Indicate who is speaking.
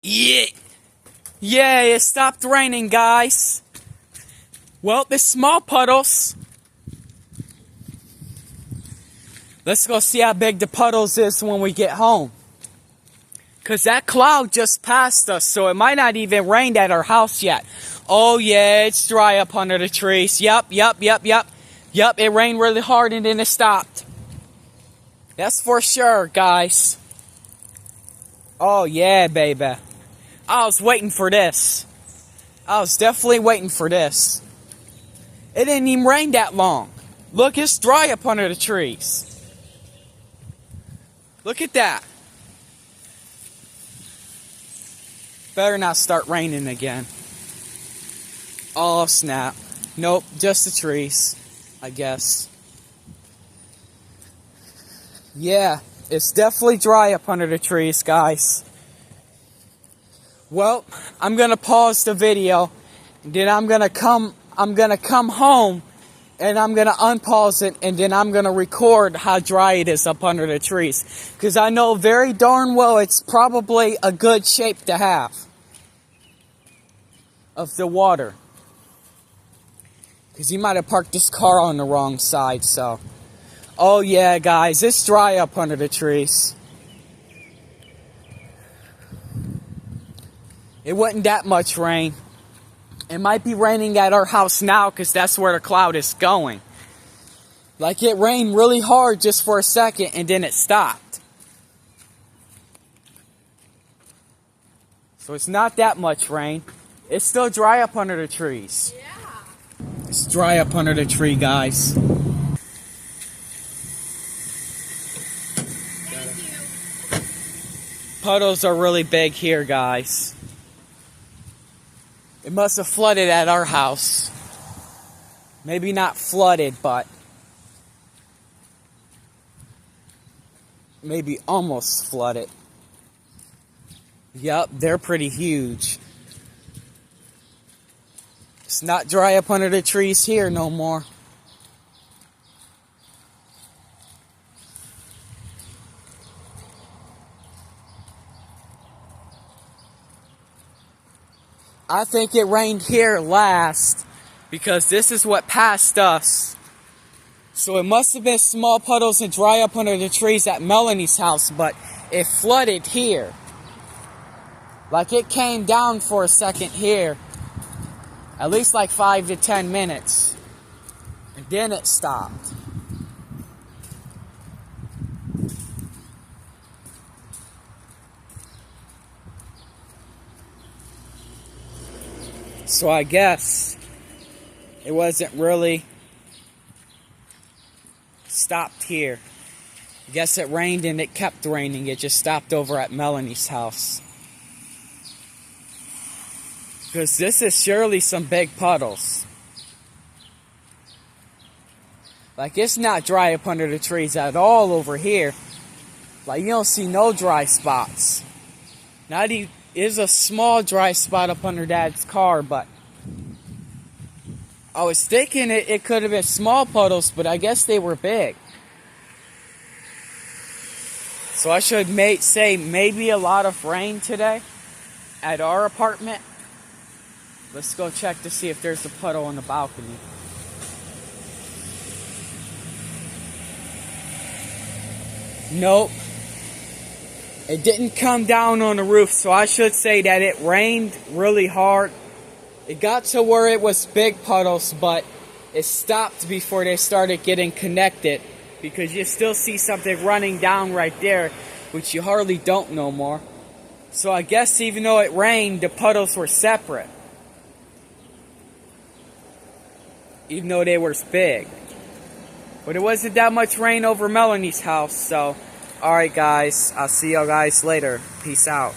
Speaker 1: Yeah. Yeah, it stopped raining, guys. Well, the small puddles. Let's go see how big the puddles is when we get home. Because that cloud just passed us, so it might not even rain at our house yet. Oh, yeah, it's dry up under the trees. Yup, it rained really hard and then it stopped. That's for sure, guys. Oh, yeah, baby. I was waiting for this. I was definitely waiting for this. It didn't even rain that long. Look, it's dry up under the trees. Look at that. Better not start raining again. Oh, snap. Nope, just the trees, I guess. Yeah, it's definitely dry up under the trees, guys. Well, I'm gonna pause the video, and then I'm gonna come home, and I'm gonna unpause it, and then I'm gonna record how dry it is up under the trees. Because I know very darn well it's probably a good shape to have of the water. Because he might have parked his car on the wrong side, so. Oh yeah, guys, it's dry up under the trees. It wasn't that much rain. It might be raining at our house now because that's where the cloud is going. Like it rained really hard just for a second and then it stopped. So it's not that much rain. It's still dry up under the trees.
Speaker 2: Yeah.
Speaker 1: It's dry up under the tree, guys.
Speaker 2: Thank you.
Speaker 1: Puddles are really big here, guys. It must have flooded at our house. Maybe not flooded, but maybe almost flooded. Yup, they're pretty huge. It's not dry up under the trees here no more. I think it rained here last because this is what passed us. So it must have been small puddles and dry up under the trees at Melanie's house, but it flooded here. Like it came down for a second here. At least like 5 to 10 minutes. And then it stopped. So I guess it wasn't really stopped here. I guess it rained and it kept raining. It just stopped over at Melanie's house. Because this is surely some big puddles. Like it's not dry up under the trees at all over here. Like you don't see no dry spots. Not even. Is a small dry spot up under Dad's car, but I was thinking it could have been small puddles, but I guess they were big. So I should say maybe a lot of rain today at our apartment. Let's go check to see if there's a puddle on the balcony. Nope. It didn't come down on the roof, so I should say that it rained really hard. It got to where it was big puddles, but it stopped before they started getting connected because you still see something running down right there, which you hardly don't no more. So I guess even though it rained, the puddles were separate. Even though they were big. But it wasn't that much rain over Melanie's house, so... Alright guys, I'll see y'all guys later. Peace out.